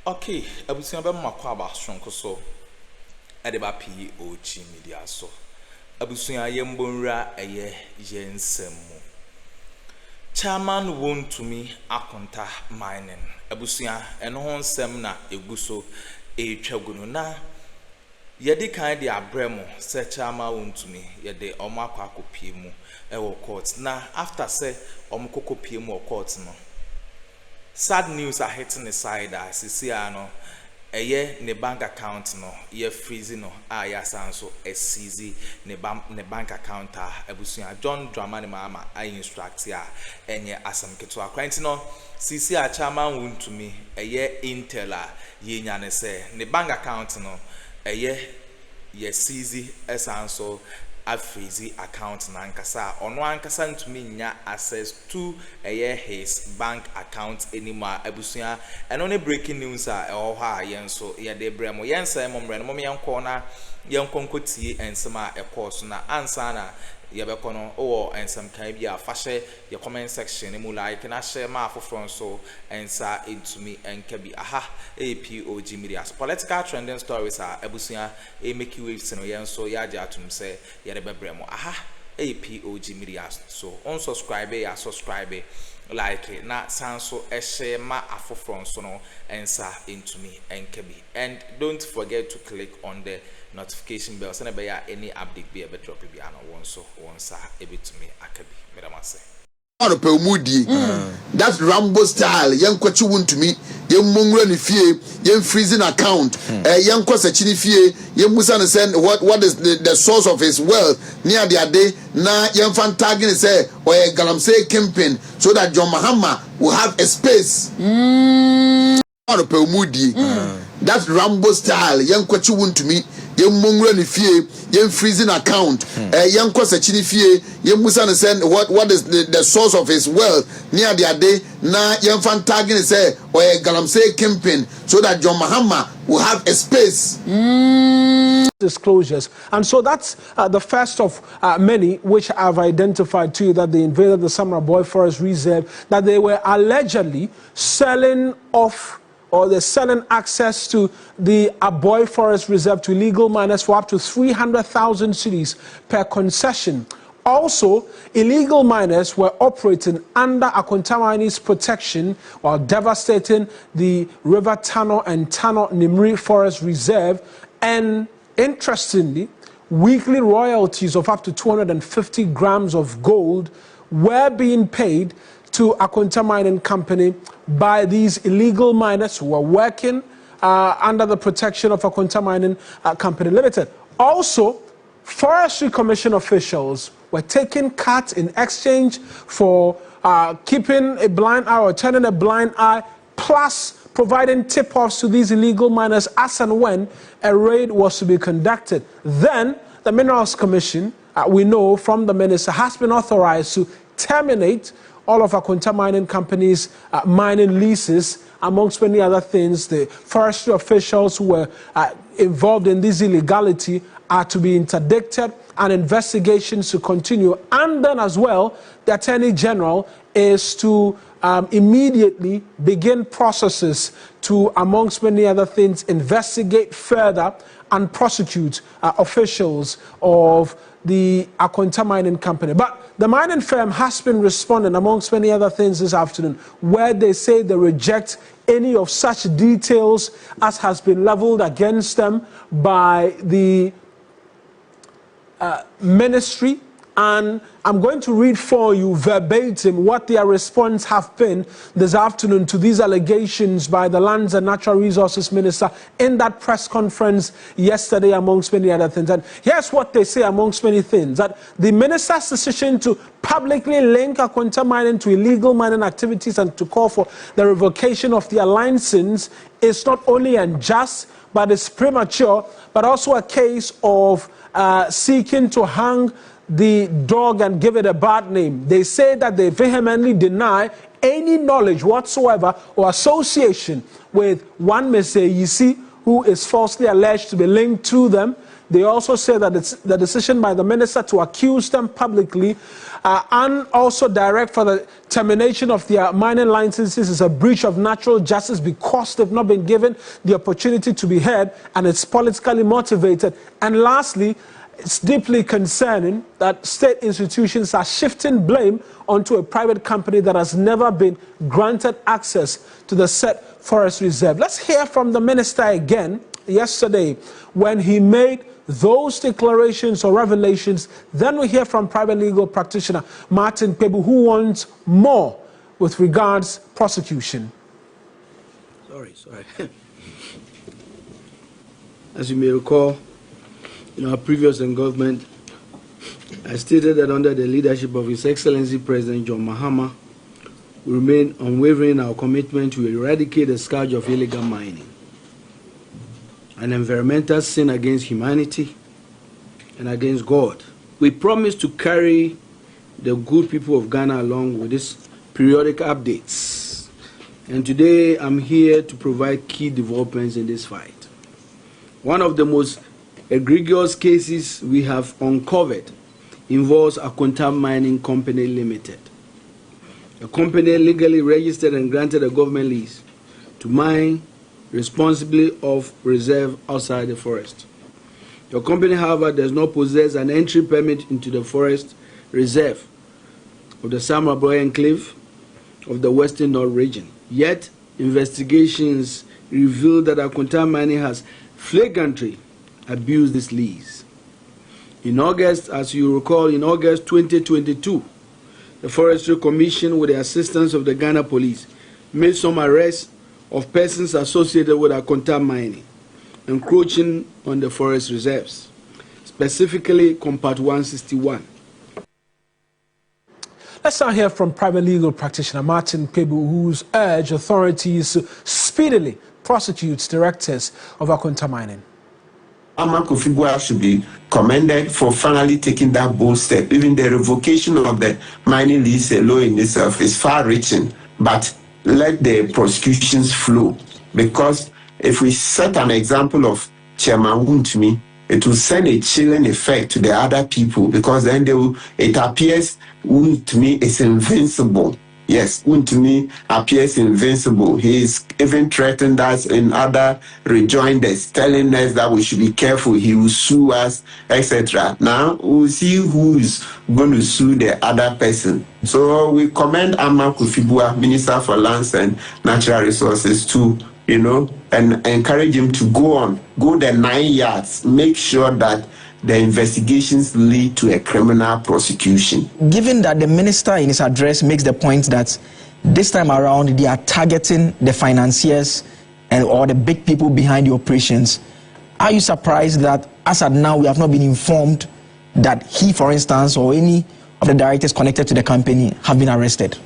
Okay, abusia be makwa ba sonko so e de ba POG Media so. Abusia yembonra eye yensem mu. Chairman Wontumi akonta mining. Abusia eno ho nsem na eguso etwagunu na yedi kan de abremo se chairman Wontumi yede omo akopie mu e wo court na after say omo kokopie mu court no. Sad news are hitting the side as you see ano ne bank account no ye freezing no ya sanso seize ne bank account abusuya John Drama ne Mahama Instruct ya enye asam keto akwanti no sisi a chairman Wontumi intel ye nya ne se ne bank account no ye seize esanso freeze account na nkasa ono ankasa ntumi nya access to his bank account anymore abusuya eno ne breaking news a ho ha yenso ye de bremo yensa momre no mom yenko na yenkonkotie ensema course na ansa na yebeko no o ensem kan bia fa hye ye comment section mu like na share ma afofro so ensa entumi enka bi aha POG Media political trending stories are abusuya make waves no yenso ya ja atum se ye de bebremo aha POG Media so unsubscribe ya subscribe like na sanso share ma afofro so no ensa entumi enka bi and don't forget to click on the notification bell so na be ya any update be ebe drop bi ana wonsa ebetumi akabi medamase on pe mudi that's Rambo style yankwachi Wontumi yemmongura ni fie yem freezing account yankwasa chini fie yemusa ne send what is the source of his wealth near the ade na yemfan tagging say or galamsey kimping so that John Mahama will have a space on pe mudi that's Rambo style yankwachi Wontumi yemmongura ni fie yem freezing account yankwasa chini fie yemusa ne send what is the source of his wealth near the ade na yemfan tagging say or galamsey kimping so that John Mahama will have a space disclosures. And so that's the first of many which I've identified to you, that they invaded the Samra Boy Forest Reserve, that they were allegedly selling off, or they're selling access to the Aboy Forest Reserve to illegal miners for up to 300,000 cedis per concession. Also, illegal miners were operating under Akontamani's protection while devastating the River Tano and Tano Nimri Forest Reserve. And interestingly, weekly royalties of up to 250 grams of gold were being paid to Akonta Mining Company by these illegal miners who were working under the protection of Akonta Mining Company Limited. Also, Forestry Commission officials were taking cuts in exchange for keeping a blind eye or turning a blind eye, plus providing tip-offs to these illegal miners as and when a raid was to be conducted. Then the Minerals Commission, we know from the minister, has been authorized to terminate all of Akonta Mining Company's mining leases. Amongst many other things, the forestry officials who were involved in this illegality are to be interdicted and investigations to continue. And then as well, the Attorney General is to immediately begin processes to, amongst many other things, investigate further and prosecute officials of the Akonta Mining Company. But the mining firm has been responding, amongst many other things, this afternoon, where they say they reject any of such details as has been leveled against them by the ministry. And I'm going to read for you verbatim what their response have been this afternoon to these allegations by the Lands and Natural Resources Minister in that press conference yesterday, amongst many other things. And here's what they say, amongst many things, that the minister's decision to publicly link Akonta Mining to illegal mining activities and to call for the revocation of their license is not only unjust, but it's premature, but also a case of seeking to hang the dog and give it a bad name. They say that they vehemently deny any knowledge whatsoever or association with one Mr. Yisi, who is falsely alleged to be linked to them. They also say that it's the decision by the minister to accuse them publicly and also direct for the termination of their mining licenses is a breach of natural justice because they've not been given the opportunity to be heard, and it's politically motivated. And lastly, it's deeply concerning that state institutions are shifting blame onto a private company that has never been granted access to the said forest reserve. Let's hear from the minister again yesterday when he made those declarations or revelations. Then we hear from private legal practitioner Martin Pebu, who wants more with regards prosecution. Sorry. As you may recall, in our previous engulfment, I stated that under the leadership of His Excellency President John Mahama, we remain unwavering in our commitment to eradicate the scourge of illegal mining, an environmental sin against humanity and against God. We promise to carry the good people of Ghana along with these periodic updates. And today I'm here to provide key developments in this fight. One of the most egregious cases we have uncovered involves Akroma Mining Company Limited, a company legally registered and granted a government lease to mine responsibly of reserve outside the forest. The company, however, does not possess an entry permit into the forest reserve of the Samra Enclave of the Western North region. Yet, investigations reveal that Akroma Mining has flagrantly abused this lease. In August, as you recall, in August 2022, the Forestry Commission, with the assistance of the Ghana Police, made some arrests of persons associated with Akroma Mining, encroaching on the forest reserves, specifically Compact 161. Let's now hear from private legal practitioner Martin Pebu, who's urged authorities to speedily prosecute directors of Akroma Mining. Akuffo should be commended for finally taking that bold step. Even the revocation of the mining lease alone in itself is far-reaching, but let the prosecutions flow. Because if we set an example of Chairman Wontumi, it will send a chilling effect to the other people, because then it appears Wontumi is invincible. Yes, Wontumi appears invincible. He is even threatened us in other rejoinders, telling us that we should be careful. He will sue us, etc. Now we'll see who is going to sue the other person. So we commend Akuffo, Minister for Lands and Natural Resources, to and encourage him to go the 9 yards, make sure that the investigations lead to a criminal prosecution. Given that the minister in his address makes the point that this time around they are targeting the financiers or the big people behind the operations, are you surprised that as at now we have not been informed that he, for instance, or any of the directors connected to the company have been arrested?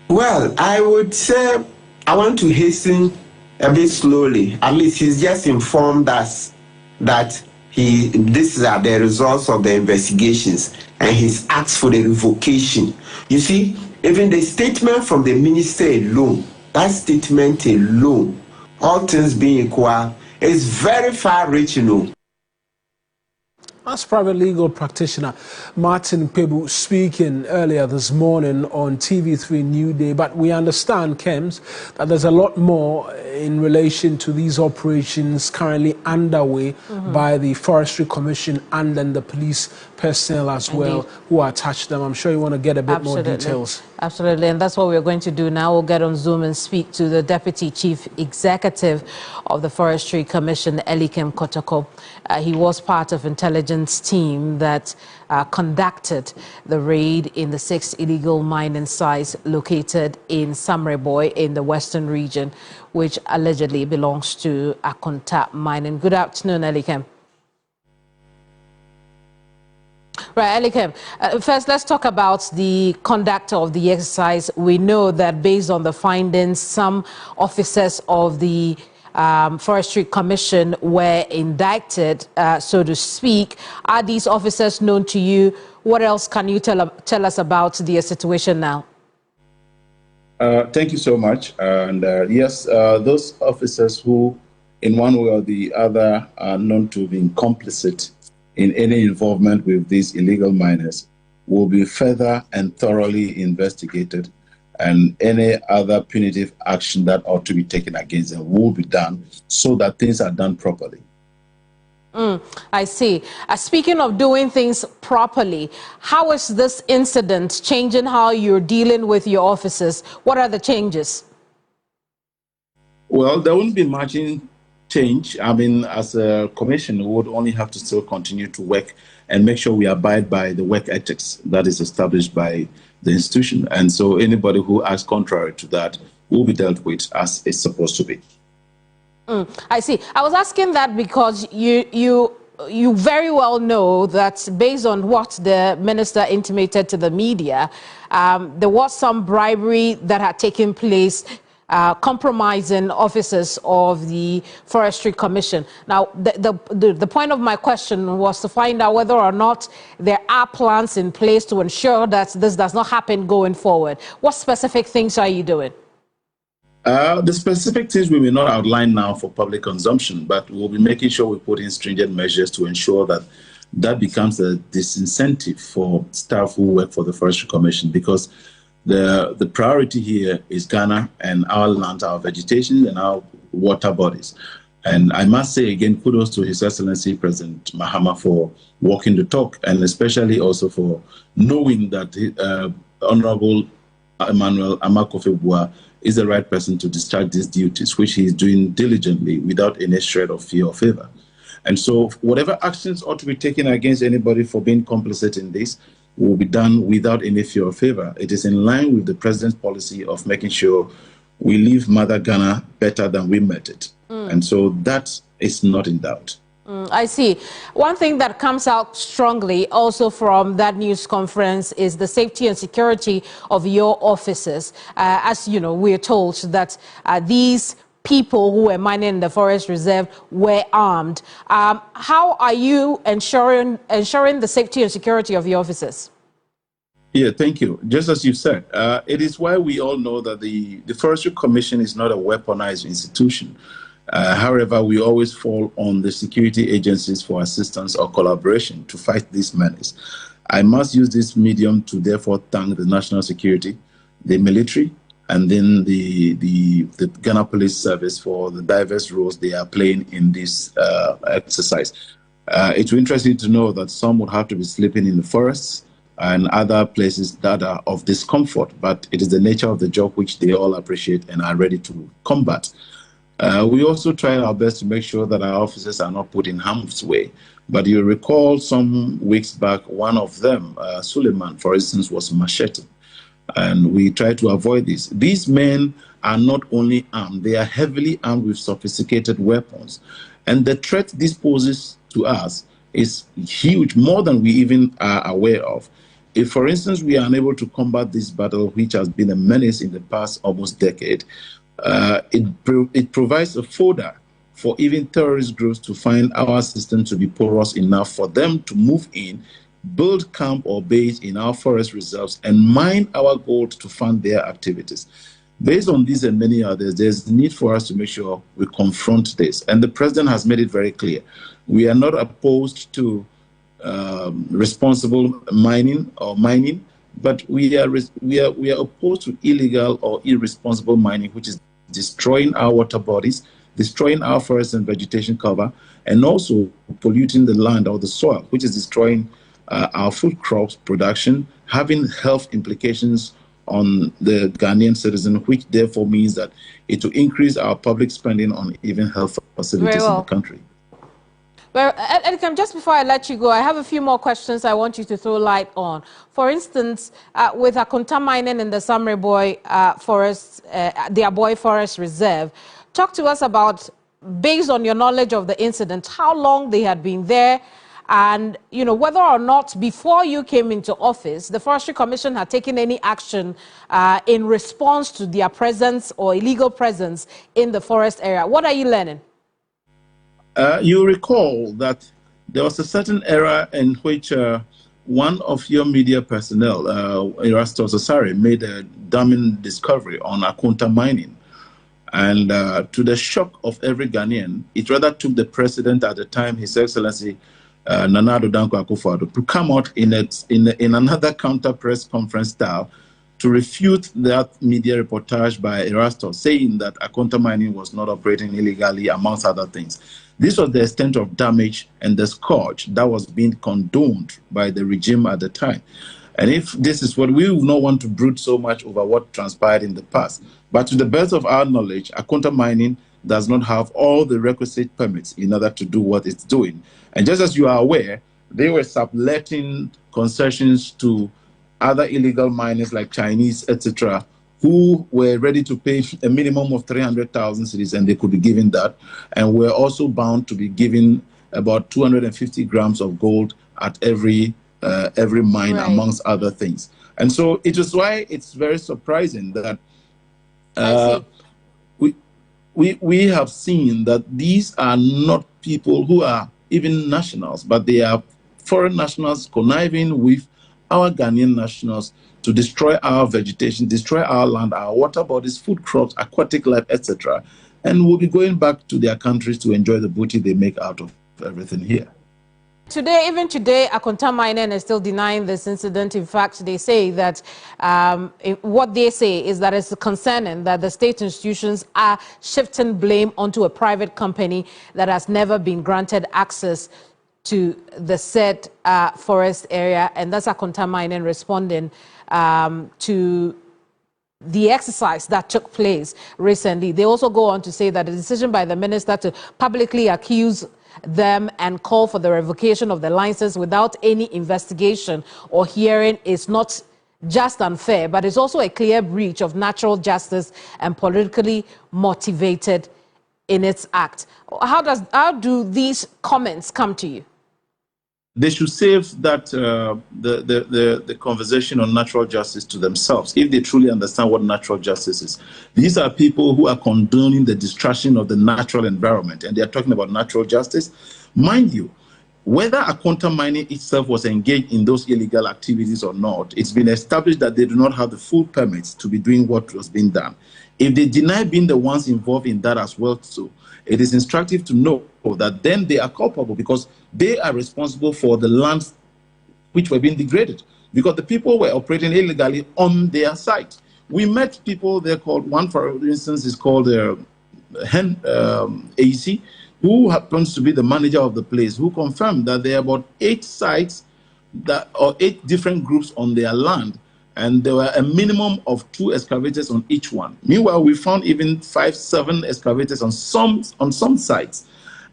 Well, I would say I want to hasten a bit slowly. At least he's just informed us that these are the results of the investigations, and he's asked for the revocation. You see, even the statement from the minister alone, that statement alone, all things being equal, is very far-reaching. As private legal practitioner Martin Pebu speaking earlier this morning on TV3 New Day, but we understand, Kems, that there's a lot more in relation to these operations currently underway by the Forestry Commission and then the police personnel as well who are attached to them. I'm sure you want to get a bit more details. Absolutely, and that's what we're going to do now. We'll get on Zoom and speak to the Deputy Chief Executive of the Forestry Commission, Elikem Kotoko. He was part of intelligence team that conducted the raid in the 6 illegal mining sites located in Samreboy in the western region, which allegedly belongs to Akroma Mining. Good afternoon, Elikem. Right, Elikem. First, let's talk about the conduct of the exercise. We know that based on the findings, some officers of the Forestry Commission were indicted, so to speak. Are these officers known to you? What else can you tell us about the situation now? Thank you so much. And yes, those officers who in one way or the other are known to be complicit in any involvement with these illegal miners will be further and thoroughly investigated, and any other punitive action that ought to be taken against them will be done so that things are done properly. I see. Speaking of doing things properly, how is this incident changing how you're dealing with your officers? What are the changes? Well, there won't be much change. I mean, as a commission, we would only have to still continue to work and make sure we abide by the work ethics that is established by the institution. And so anybody who acts contrary to that will be dealt with as it's supposed to be. I see. I was asking that because you very well know that based on what the minister intimated to the media, there was some bribery that had taken place, compromising officers of the Forestry Commission. Now, the point of my question was to find out whether or not there are plans in place to ensure that this does not happen going forward. What specific things are you doing? The specific things we will not outline now for public consumption, but we'll be making sure we put in stringent measures to ensure that that becomes a disincentive for staff who work for the Forestry Commission, because the priority here is Ghana and our land, our vegetation and our water bodies. And I must say again, kudos to His Excellency President Mahama for walking the talk, and especially also for knowing that Honorable Emmanuel Akuffo is the right person to discharge these duties, which he is doing diligently without any shred of fear or favor. And so whatever actions ought to be taken against anybody for being complicit in this will be done without any fear or favor. It is in line with the president's policy of making sure we leave Mother Ghana better than we met it. And so that is not in doubt. I see. One thing that comes out strongly also from that news conference is the safety and security of your officers. As you know, we are told that these people who were mining in the forest reserve were armed. How are you ensuring the safety and security of your officers? Yeah, thank you. Just as you said, it is why we all know that the Forestry Commission is not a weaponized institution. However, we always fall on the security agencies for assistance or collaboration to fight this menace. I must use this medium to therefore thank the national security, the military, and then the Ghana Police Service for the diverse roles they are playing in this exercise. It's interesting to know that some would have to be sleeping in the forests and other places that are of discomfort, but it is the nature of the job which they all appreciate and are ready to combat. We also try our best to make sure that our officers are not put in harm's way. But you recall some weeks back, one of them, Suleiman, for instance, was macheted. And we try to avoid this. These men are not only armed, they are heavily armed with sophisticated weapons. And the threat this poses to us is huge, more than we even are aware of. If, for instance, we are unable to combat this battle, which has been a menace in the past almost decade, it provides a fodder for even terrorist groups to find our system to be porous enough for them to move in, build camp or base in our forest reserves, and mine our gold to fund their activities. Based on these and many others, there's a need for us to make sure we confront this. And the president has made it very clear. We are not opposed to responsible mining, but we are opposed to illegal or irresponsible mining, which is destroying our water bodies, destroying our forest and vegetation cover, and also polluting the land or the soil, which is destroying our food crops production, having health implications on the Ghanaian citizen, which therefore means that it will increase our public spending on even health facilities in the country. Well, Elikem, just before I let you go, I have a few more questions I want you to throw light on. For instance, with Akunta mining in the Samre Boy Forest, the Aboy Forest Reserve, talk to us about, based on your knowledge of the incident, how long they had been there, and whether or not before you came into office, the Forestry Commission had taken any action in response to their presence or illegal presence in the forest area. What are you learning? You recall that there was a certain era in which one of your media personnel, Erastus Osare, made a damning discovery on Akunta mining. And to the shock of every Ghanaian, it rather took the president at the time, His Excellency Nana Addo Akufo-Addo, to come out in another counter press conference style to refute that media reportage by Erastus saying that Akonta Mining was not operating illegally, amongst other things. This was the extent of damage and the scourge that was being condoned by the regime at the time. And if this is what we would not want to brood so much over what transpired in the past, but to the best of our knowledge, Akonta Mining does not have all the requisite permits in order to do what it's doing. And just as you are aware, they were subletting concessions to other illegal miners like Chinese, etc., who were ready to pay a minimum of 300,000 cedis, and they could be given that, and were also bound to be given about 250 grams of gold at every mine, right, amongst other things. And so it is why it's very surprising that we have seen that these are not people who are even nationals, but they are foreign nationals conniving with our Ghanaian nationals to destroy our vegetation, destroy our land, our water bodies, food crops, aquatic life, etc. And we'll be going back to their countries to enjoy the booty they make out of everything here. Even today, Akonta Mining is still denying this incident. In fact, they say that what they say is that it's concerning that the state institutions are shifting blame onto a private company that has never been granted access to the said forest area, and that's Akonta Mining responding to the exercise that took place recently. They also go on to say that the decision by the minister to publicly accuse them and call for the revocation of the license without any investigation or hearing is not just unfair, but it's also a clear breach of natural justice and politically motivated in its act. How do these comments come to you? They should save that the conversation on natural justice to themselves if they truly understand what natural justice is. These are people who are condoning the destruction of the natural environment, and they are talking about natural justice. Mind you, whether Akonta Mining itself was engaged in those illegal activities or not, it's been established that they do not have the full permits to be doing what was being done. If they deny being the ones involved in that as well, so it is instructive to know that then they are culpable because they are responsible for the lands which were being degraded because the people were operating illegally on their site. We met people there called, one for instance is called AC, who happens to be the manager of the place, who confirmed that there are about 8 sites or 8 different groups on their land, and there were a minimum of 2 excavators on each one. Meanwhile, we found even 5, 7 excavators on some sites.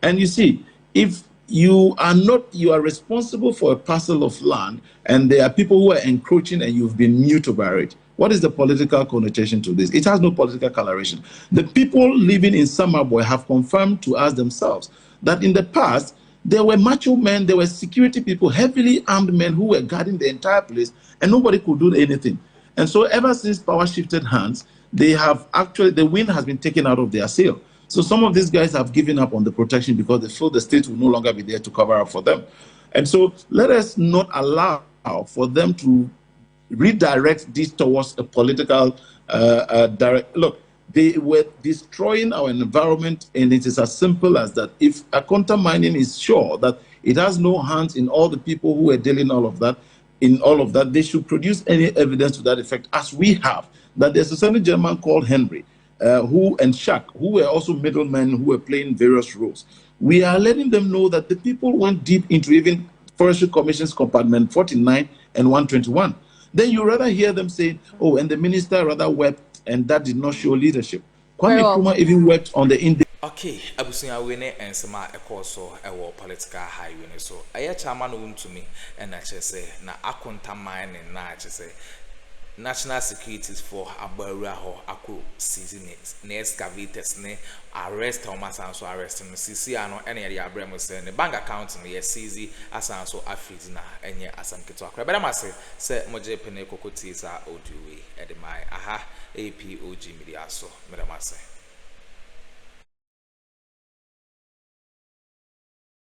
And you see, if you are responsible for a parcel of land and there are people who are encroaching and you've been mute over it, what is the political connotation to this? It has no political coloration. The people living in Samaboy have confirmed to us themselves that in the past, there were macho men, there were security people, heavily armed men who were guarding the entire place, and nobody could do anything. And so ever since power shifted hands, they have actually, the wind has been taken out of their sail. So some of these guys have given up on the protection because they feel the state will no longer be there to cover up for them. And so let us not allow for them to redirect this towards a political direct. Look, they were destroying our environment, and it is as simple as that. If Akonta Mining is sure that it has no hands in all the people who are dealing in all of that, they should produce any evidence to that effect, as we have. That there's a certain gentleman called Henry, and Shaq, who were also middlemen who were playing various roles. We are letting them know that the people went deep into even Forestry Commission's Compartment 49 and 121. Then you rather hear them say, oh, and the minister rather wept, and that did not show leadership. Kwame Akroma even wept on the index. Okay, abusunya wene ensema ekoso ewo political highway so. Aye chairman Wontumi and say na Akonta Mining na say national securities for Abawura ho ako season ne excavators ne arrest o masanso arrest no CC ano ene ye abremo say ne bank account ne ye CC asanso afidi na enye asanketo akra beda mase se moje pene kokoti sa oduwe edemai aha POG Media so beda mase